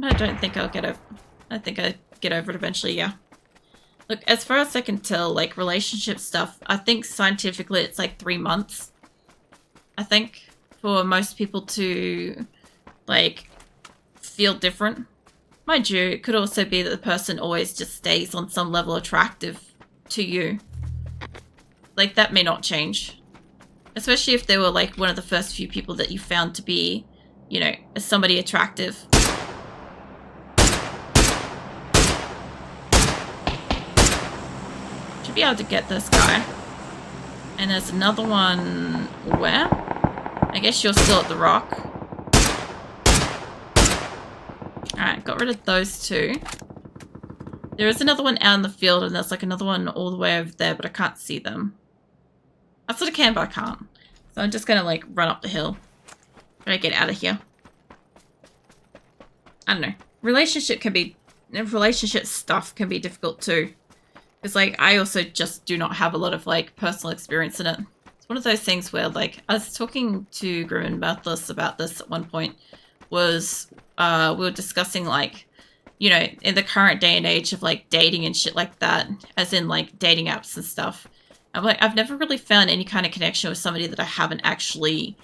I don't think I'll get over. I think I get over it eventually. Yeah. Look, as far as I can tell, like relationship stuff, I think scientifically it's like 3 months. I think for most people to like feel different. Mind you, it could also be that the person always just stays on some level attractive to you. Like, that may not change. Especially if they were, like, one of the first few people that you found to be, you know, as somebody attractive. Should be able to get this guy. And there's another one... where? I guess you're still at the rock. Alright, got rid of those two. There is another one out in the field, and there's like another one all the way over there, but I can't see them. I sort of can, but I can't. So I'm just gonna like run up the hill. Try to get out of here. I don't know. Relationship stuff can be difficult too. Because like, I also just do not have a lot of like personal experience in it. It's one of those things where like, I was talking to Grim and Mathless about this at one point. Was we were discussing like, you know, in the current day and age of like dating and shit like that, as in like dating apps and stuff. I'm like, I've never really found any kind of connection with somebody that I haven't actually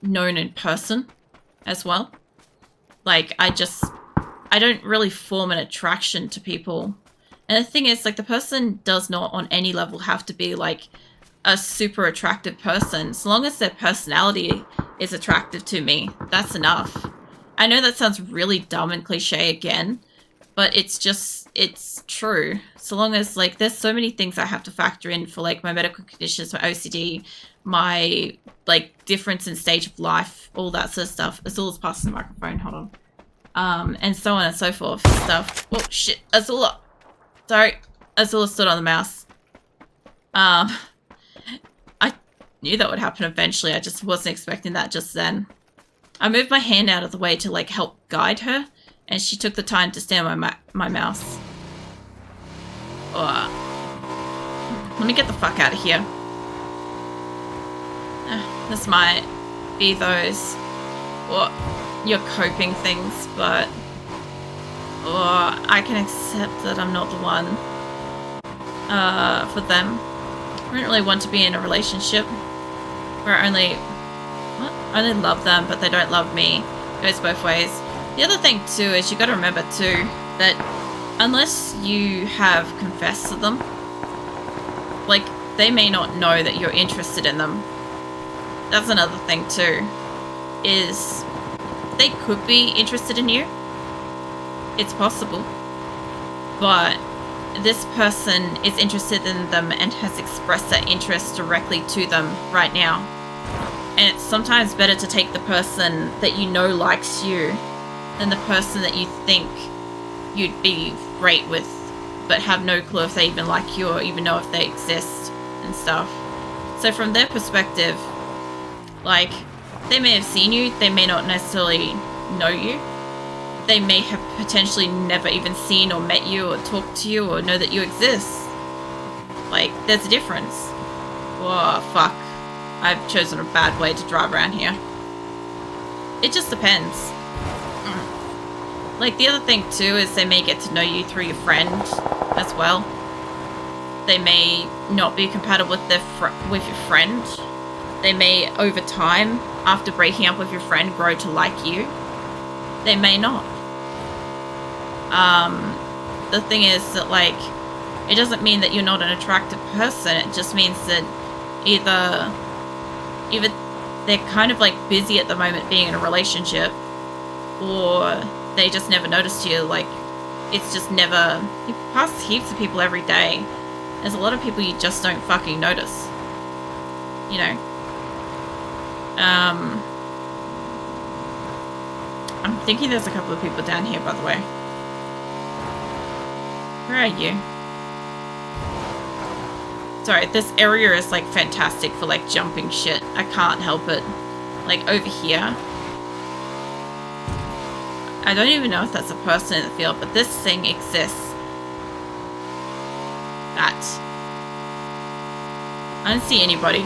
known in person as well. Like, I don't really form an attraction to people. And the thing is, like, the person does not on any level have to be like a super attractive person. So long as their personality is attractive to me, that's enough. I know that sounds really dumb and cliche again, but it's true. So long as, like, there's so many things I have to factor in for, like, my medical conditions, my OCD, my, like, difference in stage of life, all that sort of stuff. Azula's passing the microphone, hold on. And so on and so forth stuff. Oh, shit, Azula. Sorry, Azula stood on the mouse. I knew that would happen eventually. I just wasn't expecting that just then. I moved my hand out of the way to, like, help guide her, and she took the time to stand on my mouse. Let me get the fuck out of here. This might be those, or your coping things, but I can accept that I'm not the one for them. I don't really want to be in a relationship where I only love them, but they don't love me. It goes both ways. The other thing too is you got to remember too that unless you have confessed to them, like, they may not know that you're interested in them. That's another thing too, is they could be interested in you. It's possible. But this person is interested in them and has expressed that interest directly to them right now. And it's sometimes better to take the person that you know likes you than the person that you think you'd be great with, but have no clue if they even like you or even know if they exist and stuff. So from their perspective, like, they may have seen you, they may not necessarily know you. They may have potentially never even seen or met you or talked to you or know that you exist. Like, there's a difference. Oh, fuck. I've chosen a bad way to drive around here. It just depends. Like, the other thing too is they may get to know you through your friend as well. They may not be compatible with with your friend. They may, over time, after breaking up with your friend, grow to like you. They may not. The thing is that, like, it doesn't mean that you're not an attractive person. It just means that either they're kind of like busy at the moment being in a relationship, or they just never noticed you. Like, it's just never... You pass heaps of people every day. There's a lot of people you just don't fucking notice. You know? I'm thinking there's a couple of people down here, by the way. Where are you? Sorry, this area is, like, fantastic for, like, jumping shit. I can't help it. Like, over here. I don't even know if that's a person in the field, but this thing exists. That. I don't see anybody.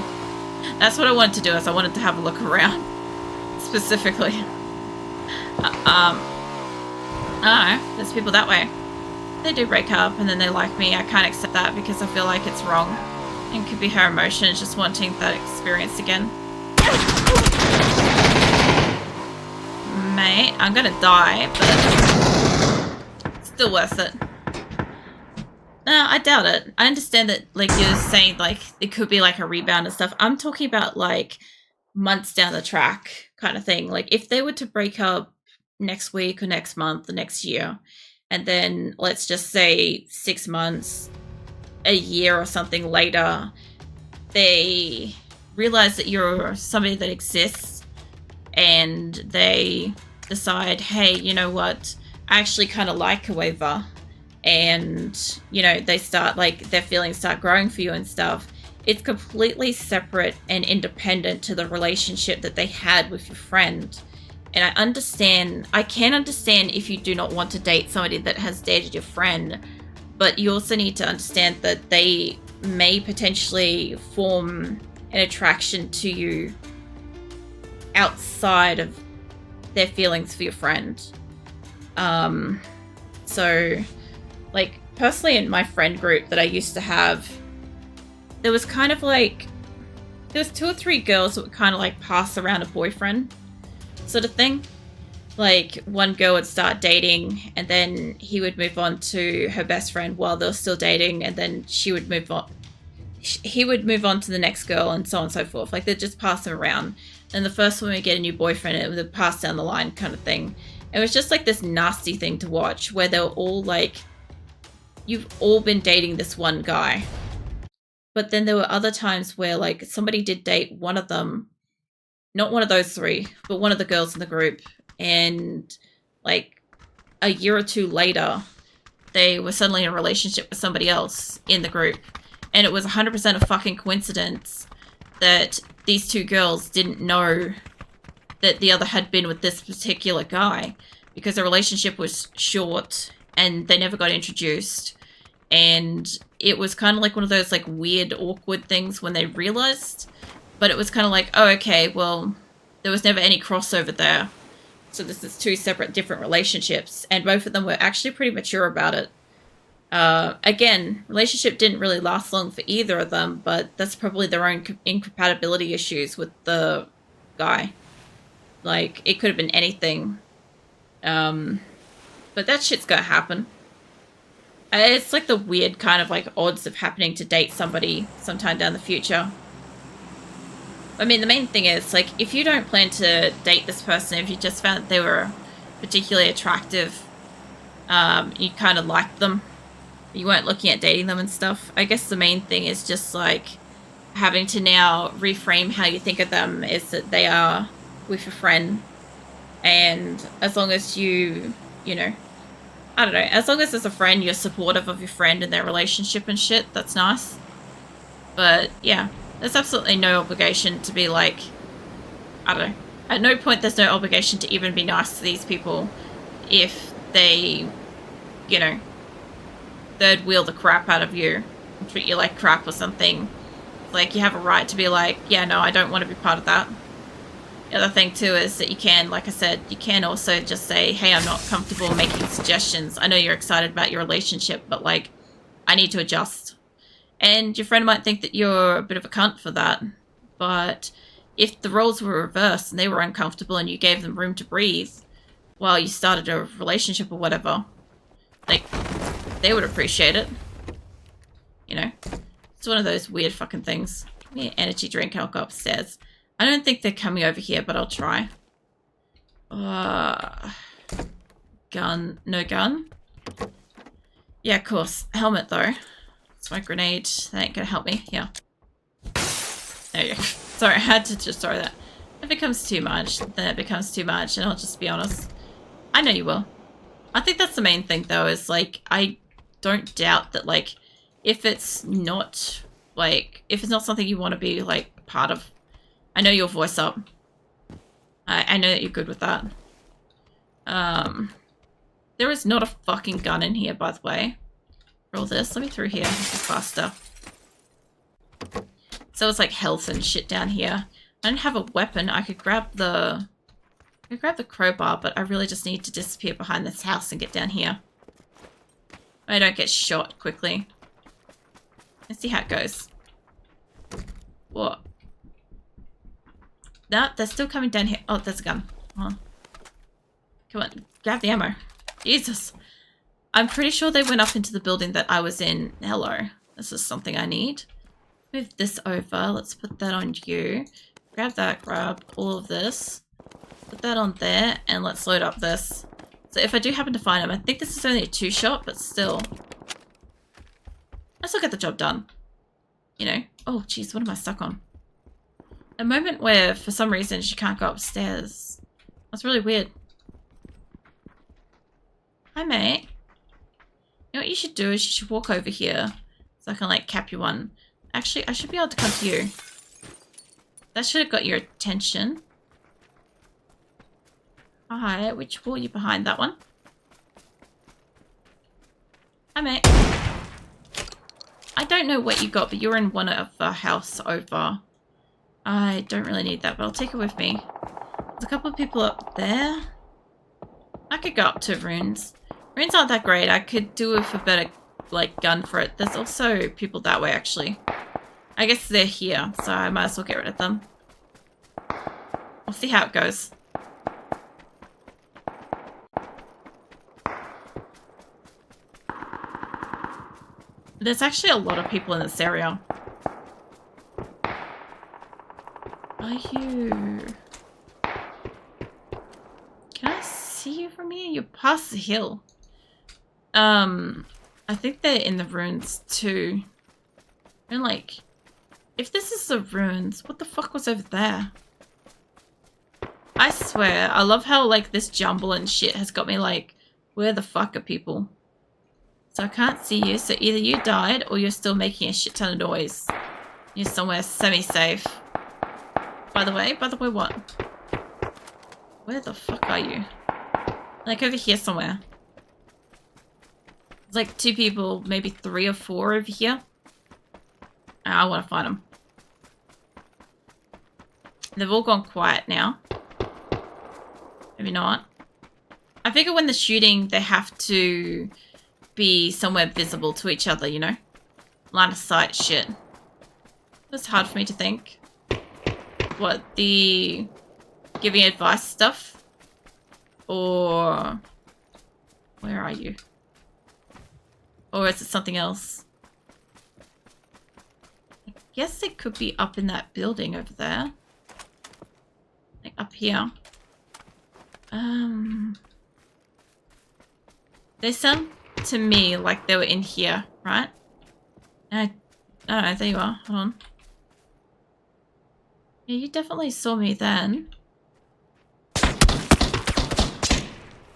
That's what I wanted to do, is I wanted to have a look around. Specifically. I don't know. There's people that way. They do break up and then they like me. I can't accept that because I feel like it's wrong. And it could be her emotions just wanting that experience again. Mate, I'm gonna die, but still worth it. No, I doubt it. I understand that, like, you're saying, like, it could be, like, a rebound and stuff. I'm talking about, like, months down the track kind of thing. Like, if they were to break up next week or next month or next year, and then, let's just say 6 months, a year or something later, they realize that you're somebody that exists, and they decide, hey, you know what, I actually kind of like Aweva. And, you know, they start, like, their feelings start growing for you and stuff. It's completely separate and independent to the relationship that they had with your friend. And I can understand if you do not want to date somebody that has dated your friend, but you also need to understand that they may potentially form an attraction to you outside of their feelings for your friend. So... like, personally in my friend group that I used to have, there was kind of like, there was 2 or 3 girls that would kind of like pass around a boyfriend sort of thing. Like, one girl would start dating and then he would move on to her best friend while they were still dating, and then she would move on. He would move on to the next girl and so on and so forth. Like, they'd just pass them around. And the first one would get a new boyfriend, it would pass down the line kind of thing. It was just like this nasty thing to watch where they were all like, you've all been dating this one guy. But then there were other times where, like, somebody did date one of them, not one of those 3, but one of the girls in the group. And, like, a year or 2 later, they were suddenly in a relationship with somebody else in the group. And it was 100% a fucking coincidence that these 2 girls didn't know that the other had been with this particular guy, because the relationship was short and they never got introduced. And it was kind of like one of those, like, weird, awkward things when they realized. But it was kind of like, oh, okay, well, there was never any crossover there. So this is 2 separate, different relationships. And both of them were actually pretty mature about it. Again, relationship didn't really last long for either of them, but that's probably their own incompatibility issues with the guy. Like, it could have been anything. But that shit's gonna happen. It's like the weird kind of like odds of happening to date somebody sometime down the future. I mean, the main thing is, like, if you don't plan to date this person, if you just found that they were particularly attractive, you kind of liked them, you weren't looking at dating them and stuff, I guess the main thing is just, like, having to now reframe how you think of them is that they are with your friend. And as long as you know, I don't know, as long as as a friend you're supportive of your friend and their relationship and shit, that's nice. But yeah, there's absolutely no obligation to be like, I don't know, at no point there's no obligation to even be nice to these people if they, you know, third wheel the crap out of you and treat you like crap or something. Like, you have a right to be like, yeah, no, I don't want to be part of that. The other thing too is that you can, like I said, you can also just say, hey, I'm not comfortable making suggestions. I know you're excited about your relationship, but, like, I need to adjust. And your friend might think that you're a bit of a cunt for that. But if the roles were reversed and they were uncomfortable and you gave them room to breathe while you started a relationship or whatever, like, they would appreciate it. You know? It's one of those weird fucking things. Give me an energy drink, I'll go upstairs. I don't think they're coming over here, but I'll try. Gun. No gun? Yeah, of course. Helmet, though. It's my grenade. That ain't gonna help me. Yeah. There you go. Sorry, I had to just throw that. If it becomes too much, then it becomes too much, and I'll just be honest. I know you will. I think that's the main thing, though, is, like, I don't doubt that, like, if it's not, like, if it's not something you want to be, like, part of, I know you'll voice up. I know that you're good with that. There is not a fucking gun in here, by the way. Roll this. Let me through here. This is faster. So it's like health and shit down here. I don't have a weapon. I could grab the I grab the crowbar, but I really just need to disappear behind this house and get down here. I don't get shot quickly. Let's see how it goes. What? No, they're still coming down here. Oh, there's a gun. Oh. Come on, grab the ammo. Jesus. I'm pretty sure they went up into the building that I was in. Hello. This is something I need. Move this over. Let's put that on you. Grab that, grab all of this. Put that on there, and let's load up this. So if I do happen to find him, I think this is only a 2-shot, but still. I still get the job done. You know? Oh, jeez, what am I stuck on? A moment where, for some reason, she can't go upstairs. That's really weird. Hi, mate. You know what you should do is you should walk over here so I can, like, cap you one. Actually, I should be able to come to you. That should have got your attention. Hi, which wall are you behind? That one? Hi, mate. I don't know what you got, but you're in one of the house over. I don't really need that, but I'll take it with me. There's a couple of people up there. I could go up to runes. Runes aren't that great. I could do with a better, like, gun for it. There's also people that way, actually. I guess they're here, so I might as well get rid of them. We'll see how it goes. There's actually a lot of people in this area. Are you... Can I see you from here? You're past the hill. I think they're in the ruins too. And like, if this is the ruins, what the fuck was over there? I swear, I love how like this jumble and shit has got me like, where the fuck are people? So I can't see you, so either you died or you're still making a shit ton of noise. You're somewhere semi-safe. By the way, what? Where the fuck are you? Like over here somewhere. There's like 2 people, maybe 3 or 4 over here. I want to find them. They've all gone quiet now. Maybe not. I figure when they're shooting, they have to be somewhere visible to each other, you know? Line of sight shit. It's hard for me to think. What, the giving advice stuff? Or where are you? Or is it something else? I guess it could be up in that building over there. Like up here. They sound to me like they were in here, right? Oh no, there you are. Hold on. Yeah, you definitely saw me then.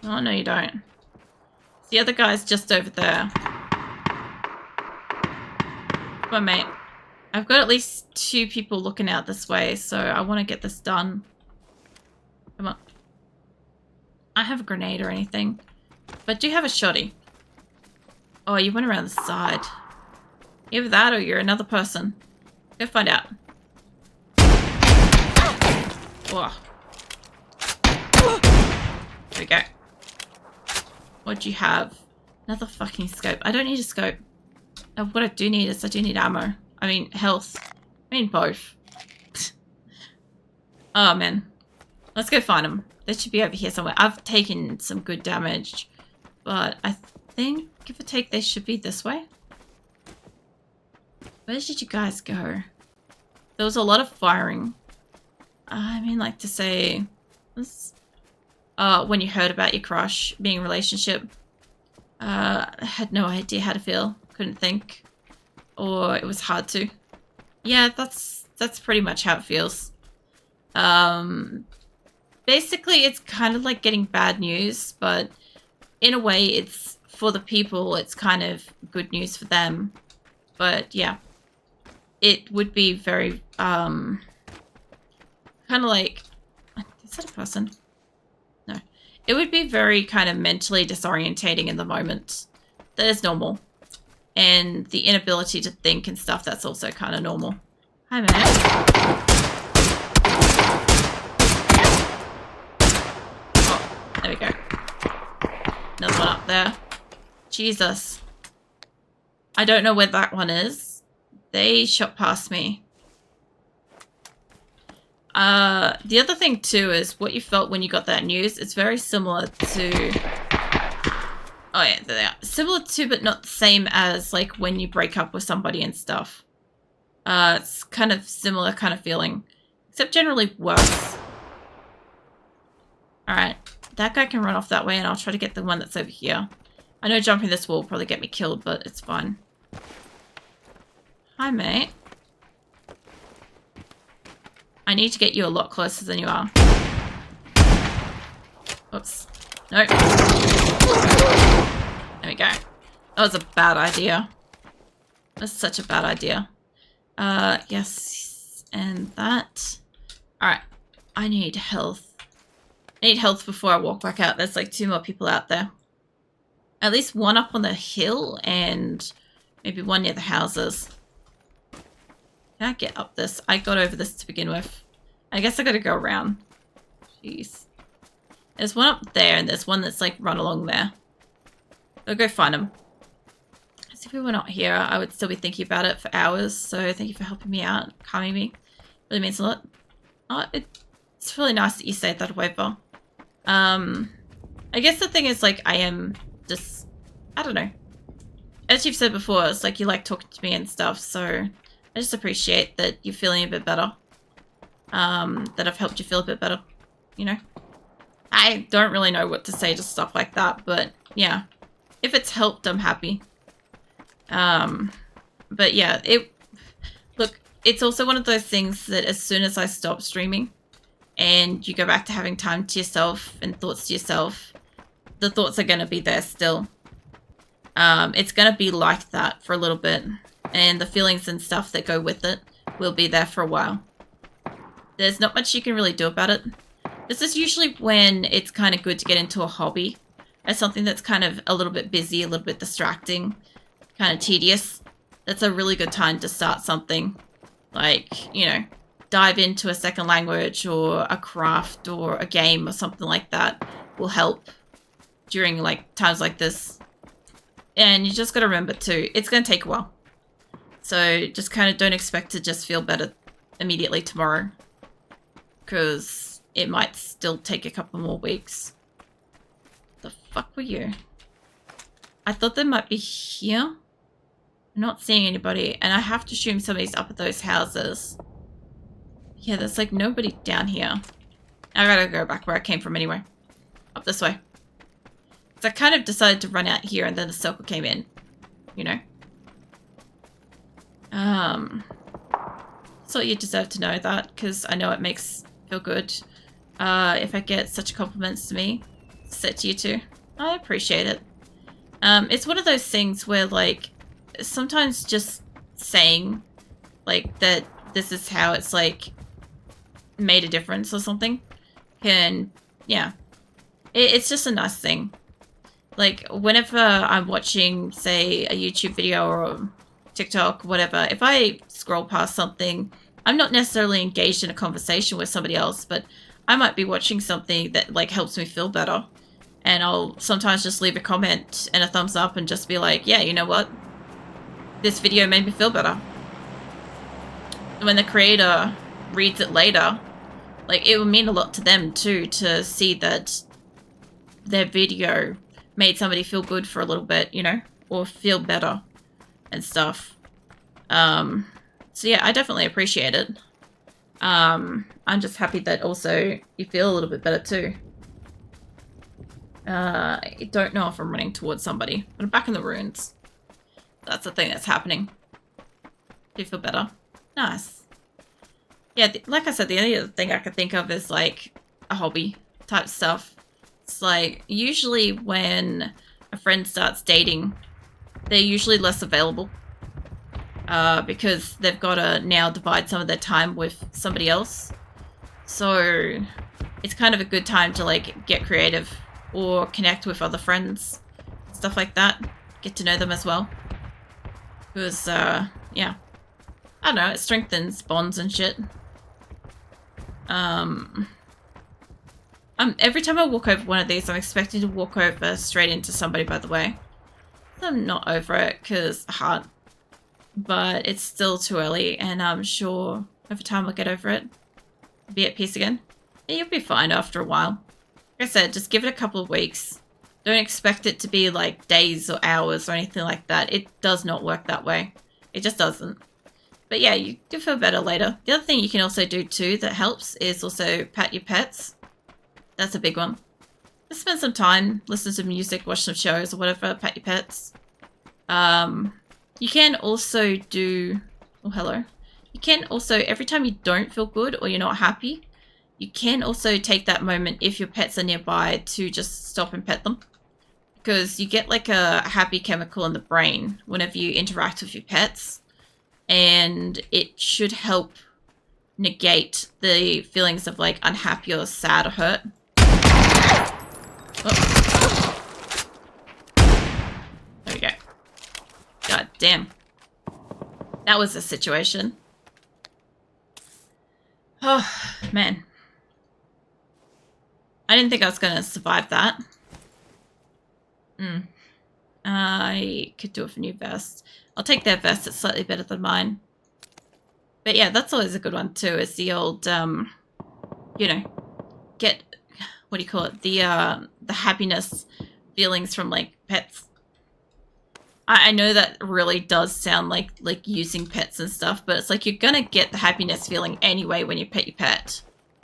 Oh, no, you don't. The other guy's just over there. Come on, mate. I've got at least 2 people looking out this way, so I want to get this done. Come on. I don't have a grenade or anything, but I do have a shotty. Oh, you went around the side. Either that or you're another person. Go find out. Whoa. There we go. What'd you have? Another fucking scope. I don't need a scope. What I do need is I do need ammo. I mean, health. I mean, both. Oh, man. Let's go find them. They should be over here somewhere. I've taken some good damage, but I think, give or take, they should be this way. Where did you guys go? There was a lot of firing. I mean, like to say, this, when you heard about your crush being in a relationship, I had no idea how to feel, couldn't think, or it was hard to. Yeah, that's pretty much how it feels. Basically, it's kind of like getting bad news, but in a way, it's for the people, it's kind of good news for them. But yeah, it would be very, kind of like, is that a person? No. It would be very kind of mentally disorientating in the moment. That is normal. And the inability to think and stuff, that's also kind of normal. Hi, man. we go. Another one up there. Jesus. I don't know where that one is. They shot past me. The other thing too is what you felt when you got that news. It's very similar to... Oh yeah, there they are. Similar to, but not the same as, like, when you break up with somebody and stuff. It's kind of similar kind of feeling. Except generally worse. Alright. That guy can run off that way, and I'll try to get the one that's over here. I know jumping this wall will probably get me killed, but it's fine. Hi, mate. I need to get you a lot closer than you are. Oops. Nope. There we go. That was a bad idea. That's such a bad idea. Yes. And that. Alright. I need health. I need health before I walk back out. There's like 2 more people out there. At least one up on the hill and maybe one near the houses. Can I get up this? I got over this to begin with. I guess I gotta go around. Jeez. There's one up there and there's one that's like run along there. I'll go find them. As if we were not here, I would still be thinking about it for hours. So thank you for helping me out, calming me. Really means a lot. Oh, it's really nice that you say that, Waver. I guess the thing is, like, I am just, I don't know. As you've said before, it's like you like talking to me and stuff, so I just appreciate that you're feeling a bit better. That I've helped you feel a bit better, you know? I don't really know what to say to stuff like that, but yeah. If it's helped, I'm happy. But yeah, look, it's also one of those things that as soon as I stop streaming and you go back to having time to yourself and thoughts to yourself, the thoughts are going to be there still. It's going to be like that for a little bit, and the feelings and stuff that go with it will be there for a while. There's not much you can really do about it. This is usually when it's kind of good to get into a hobby, as something that's kind of a little bit busy, a little bit distracting, kind of tedious. That's a really good time to start something. Like, you know, dive into a second language or a craft or a game or something like that will help during like times like this. And you just got to remember too, it's going to take a while. So just kind of don't expect to just feel better immediately tomorrow, because it might still take a couple more weeks. The fuck were you? I thought they might be here. I'm not seeing anybody, and I have to assume somebody's up at those houses. Yeah, there's like nobody down here. I gotta go back where I came from anyway. Up this way. So I kind of decided to run out here and then the circle came in. You know? So you deserve to know that, because I know it makes feel good. If I get such compliments to me, set to you too. I appreciate it. It's one of those things where, like, sometimes just saying, like, that this is how it's, like, made a difference or something can, yeah. It's just a nice thing. Like, whenever I'm watching, say, a YouTube video or TikTok, whatever, if I scroll past something, I'm not necessarily engaged in a conversation with somebody else, but I might be watching something that, like, helps me feel better. And I'll sometimes just leave a comment and a thumbs up and just be like, yeah, you know what? This video made me feel better. And when the creator reads it later, like, it will mean a lot to them too, to see that their video made somebody feel good for a little bit, you know, or feel better and stuff. So yeah, I definitely appreciate it. I'm just happy that also you feel a little bit better too. I don't know if I'm running towards somebody, but I'm back in the ruins. That's the thing that's happening. Do you feel better? Nice. Yeah, like I said, the only other thing I could think of is like a hobby type stuff. It's like usually when a friend starts dating, they're usually less available. Because they've got to now divide some of their time with somebody else. So it's kind of a good time to like get creative or connect with other friends, stuff like that. Get to know them as well. Because, yeah. I don't know, it strengthens bonds and shit. I Every time I walk over one of these, I'm expecting to walk over straight into somebody, by the way. I'm not over it because hard, but it's still too early, and I'm sure over time I'll get over it. Be at peace again. Yeah, you'll be fine after a while. Like I said, just give it a couple of weeks. Don't expect it to be like days or hours or anything like that. It does not work that way. It just doesn't. But yeah, you do feel better later. The other thing you can also do too that helps is also pat your pets. That's a big one. Just spend some time, listen to music, watch some shows or whatever, pet your pets. You can also do... Oh, hello. You can also, every time you don't feel good or you're not happy, you can also take that moment if your pets are nearby to just stop and pet them. Because you get like a happy chemical in the brain whenever you interact with your pets. And it should help negate the feelings of like unhappy or sad or hurt. Oh. There we go. God damn. That was a situation. Oh, man. I didn't think I was going to survive that. I could do with a new vest. I'll take their vest. It's slightly better than mine. But yeah, that's always a good one too. Is the old, you know, get, what do you call it? The happiness feelings from like pets. I know that really does sound like using pets and stuff, but it's like you're gonna get the happiness feeling anyway when you pet your pet.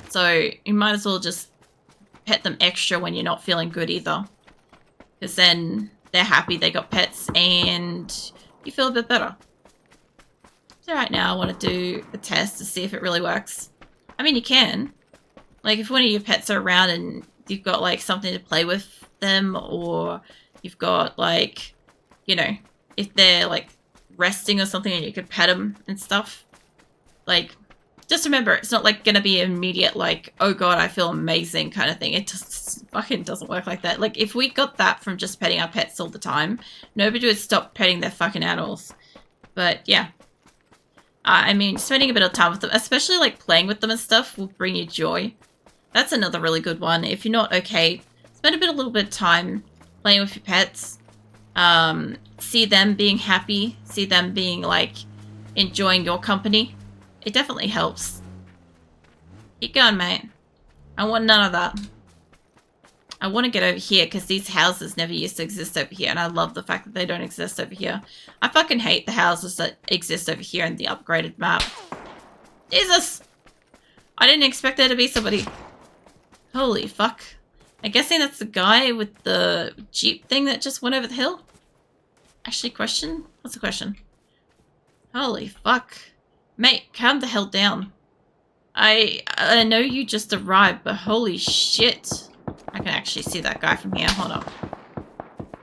So you might as well just pet them extra when you're not feeling good either. Because then they're happy they got pets and you feel a bit better. So right now I want to do a test to see if it really works. I mean, you can. Like if one of your pets are around and you've got like something to play with them, or you've got like, you know, if they're like resting or something and you could pet them and stuff. Like, just remember, it's not like gonna be immediate like, oh god, I feel amazing kind of thing. It just fucking doesn't work like that. Like if we got that from just petting our pets all the time, nobody would stop petting their fucking animals. But yeah. I mean, spending a bit of time with them, especially like playing with them and stuff, will bring you joy. That's another really good one. If you're not okay, spend a little bit of time playing with your pets. See them being happy. See them being like enjoying your company. It definitely helps. Keep going, mate. I want none of that. I want to get over here because these houses never used to exist over here, and I love the fact that they don't exist over here. I fucking hate the houses that exist over here in the upgraded map. Jesus! I didn't expect there to be somebody. Holy fuck. I'm guessing that's the guy with the Jeep thing that just went over the hill? Actually, question? What's the question? Holy fuck. Mate, calm the hell down. I know you just arrived, but holy shit. I can actually see that guy from here. Hold on.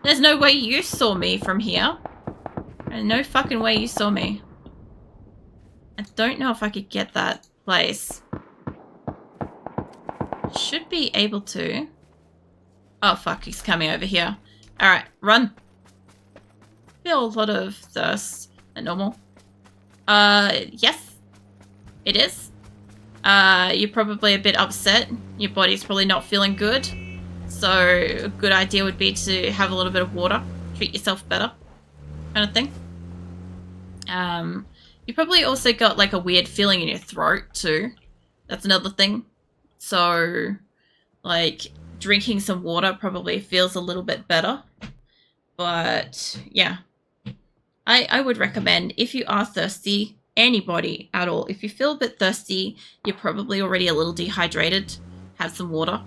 There's no way you saw me from here. And no fucking way you saw me. I don't know if I could get that place. Should be able to. Oh fuck, he's coming over here. Alright, run. Feel a lot of thirst. Normal. Yes. It is. You're probably a bit upset. Your body's probably not feeling good. So a good idea would be to have a little bit of water. Treat yourself better. Kind of thing. You probably also got like a weird feeling in your throat too. That's another thing. So like drinking some water probably feels a little bit better. But yeah. I would recommend if you are thirsty, anybody at all, if you feel a bit thirsty, you're probably already a little dehydrated, have some water.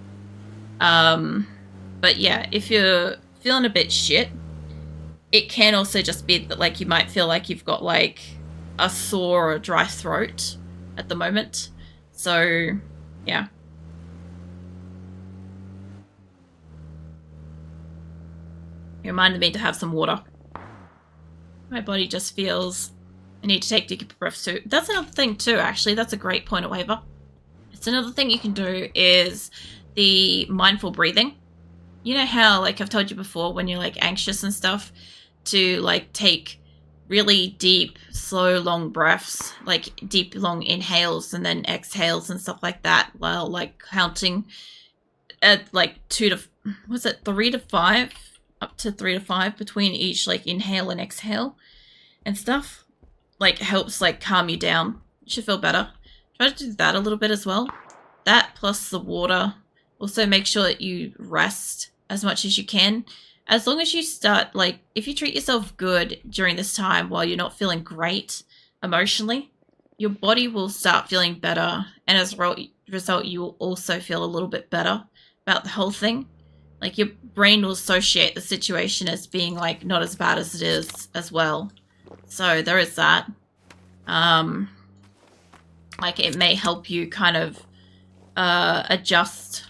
But yeah, if you're feeling a bit shit, it can also just be that like you might feel like you've got like a sore or dry throat at the moment. So yeah. You reminded me to have some water. My body just feels I need to take deeper breaths too. That's another thing too, actually. That's a great point, Waiver. It's another thing you can do is the mindful breathing. You know how, like I've told you before, when you're like anxious and stuff, to like take really deep, slow, long breaths, like deep, long inhales and then exhales and stuff like that while like counting at like 3 to 5, up to 3 to 5 between each like inhale and exhale and stuff, like helps like calm you down. You should feel better. Try to do that a little bit as well. That plus the water. Also make sure that you rest as much as you can. As long as you start, like, if you treat yourself good during this time while you're not feeling great emotionally, your body will start feeling better, and as a result, you will also feel a little bit better about the whole thing. Like, your brain will associate the situation as being, like, not as bad as it is as well. So, there is that. Like, it may help you kind of adjust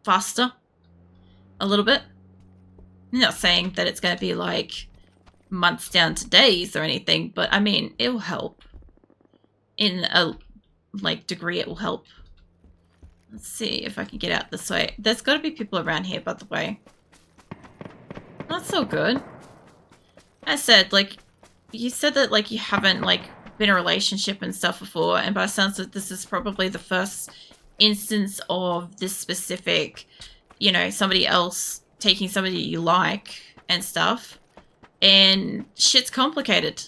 faster a little bit. I'm not saying that it's going to be like months down to days or anything, but I mean, it will help. In a like degree, it will help. Let's see if I can get out this way. There's got to be people around here, by the way. Not so good. I said, like, you said that like you haven't like been in a relationship and stuff before, and by the sounds of it, this is probably the first instance of this specific, you know, somebody else taking somebody you like and stuff, and shit's complicated.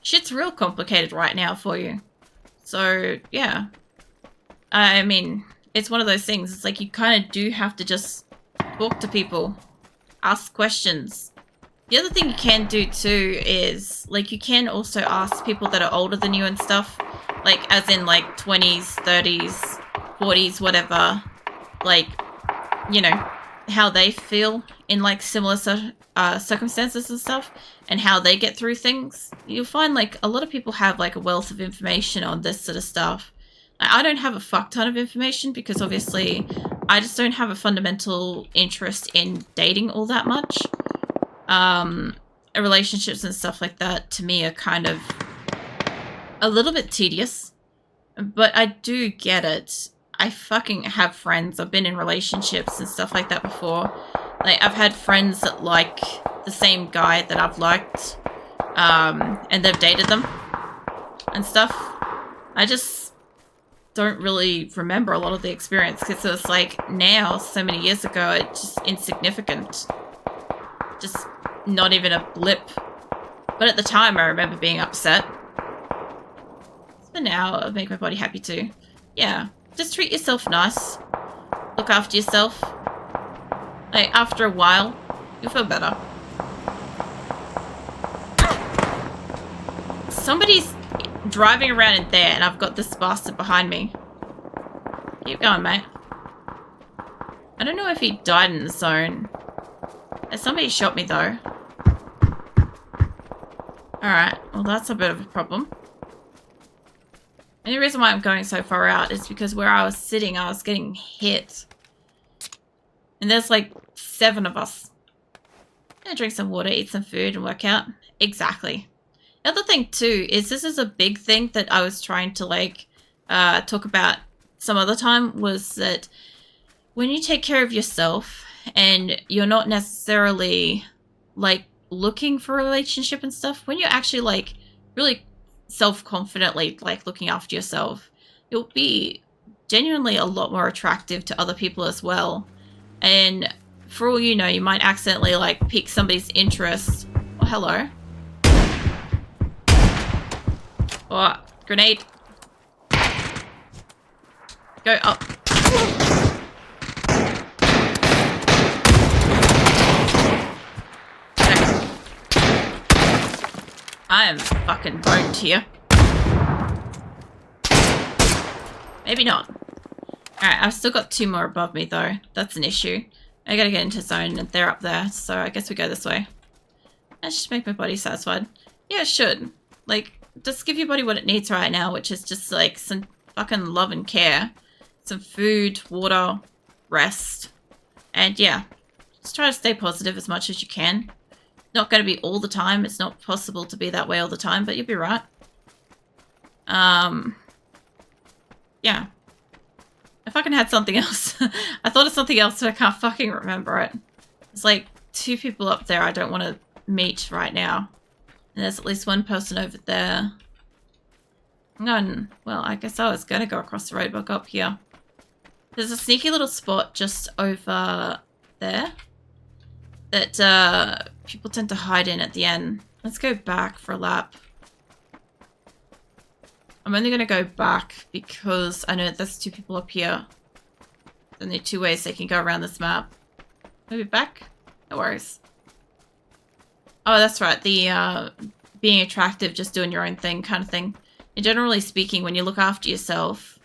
Shit's real complicated right now for you. So, yeah. I mean, it's one of those things. It's like you kind of do have to just talk to people. Ask questions. The other thing you can do too is, like, you can also ask people that are older than you and stuff. Like, as in, like, 20s, 30s, 40s, whatever. Like, you know, how they feel in like similar circumstances and stuff, and how they get through things. You'll find like a lot of people have like a wealth of information on this sort of stuff. I don't have a fuck ton of information because obviously I just don't have a fundamental interest in dating all that much. Relationships and stuff like that to me are kind of a little bit tedious, but I do get it. I fucking have friends. I've been in relationships and stuff like that before. Like, I've had friends that like the same guy that I've liked, and they've dated them and stuff. I just don't really remember a lot of the experience because it was like now, so many years ago, it's just insignificant. Just not even a blip. But at the time, I remember being upset. But now, it'll make my body happy too. Yeah. Just treat yourself nice. Look after yourself. Like, after a while, you'll feel better. Somebody's driving around in there and I've got this bastard behind me. Keep going, mate. I don't know if he died in the zone. Somebody shot me, though. Alright, well that's a bit of a problem. And the reason why I'm going so far out is because where I was sitting, I was getting hit. And there's like 7 of us. I'm gonna drink some water, eat some food, and work out. Exactly. The other thing too is this is a big thing that I was trying to like talk about some other time, was that when you take care of yourself and you're not necessarily like looking for a relationship and stuff, when you're actually like really self-confidently like looking after yourself, you'll be genuinely a lot more attractive to other people as well. And for all you know, you might accidentally like pique somebody's interest. Oh, hello. Oh, grenade. Go up. I am fucking boned here. Maybe not. Alright, I've still got 2 more above me though. That's an issue. I gotta get into zone and they're up there, so I guess we go this way. Let's just make my body satisfied. Yeah, it should. Like, just give your body what it needs right now, which is just like some fucking love and care. Some food, water, rest. And yeah, just try to stay positive as much as you can. Not going to be all the time. It's not possible to be that way all the time, but you'll be right. Yeah. I fucking had something else. I thought of something else, but I can't fucking remember it. There's like 2 people up there I don't want to meet right now. And there's at least 1 person over there. I'm going, well, I guess I was going to go across the road, but I'll go up here. There's a sneaky little spot just over there that people tend to hide in at the end. Let's go back for a lap. I'm only going to go back because I know there's 2 people up here. And there are 2 ways they can go around this map. Maybe back? No worries. Oh, that's right. The being attractive, just doing your own thing kind of thing. And generally speaking, when you look after yourself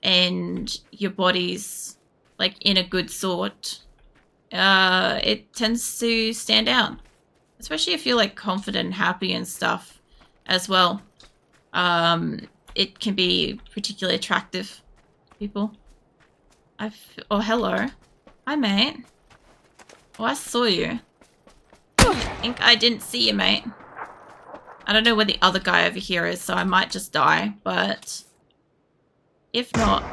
and your body's like in a good sort, it tends to stand out. Especially if you're like confident and happy and stuff as well. It can be particularly attractive to people. Oh, hello. Hi, mate. Oh, I saw you. I think I didn't see you, mate. I don't know where the other guy over here is, so I might just die, but if not,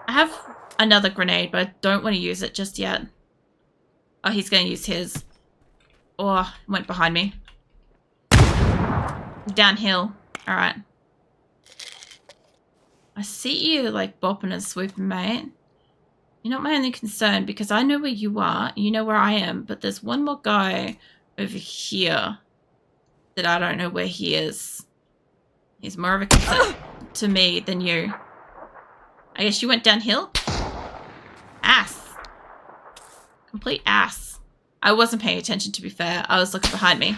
I have another grenade, but I don't want to use it just yet. Oh, he's going to use his. Oh, went behind me. Downhill. Alright. I see you, like, bopping and swooping, mate. You're not my only concern, because I know where you are, you know where I am, but there's one more guy over here that I don't know where he is. He's more of a concern to me than you. I guess you went downhill? Ass. Complete ass. I wasn't paying attention, to be fair. I was looking behind me.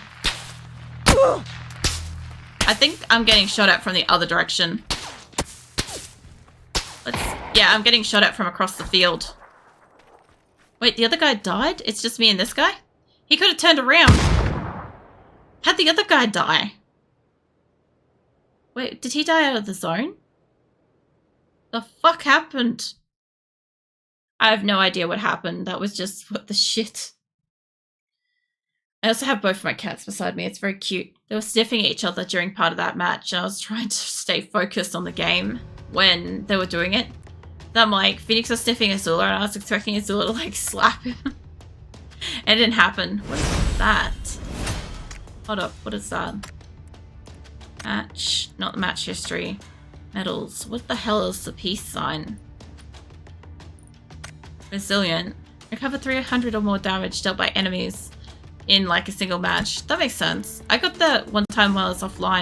I think I'm getting shot at from the other direction. Yeah, I'm getting shot at from across the field. Wait, the other guy died? It's just me and this guy? He could have turned around. How'd the other guy die? Wait, did he die out of the zone? The fuck happened? I have no idea what happened. That was just, what the shit? I also have both of my cats beside me. It's very cute. They were sniffing at each other during part of that match, and I was trying to stay focused on the game when they were doing it. Then I'm like, Phoenix was sniffing Azula, and I was expecting Azula to, like, slap him. And it didn't happen. What is that? Hold up, what is that? Match. Not the match history. Medals. What the hell is the peace sign? Resilient. Recover 300 or more damage dealt by enemies in like a single match. That makes sense. I got that one time while I was offline.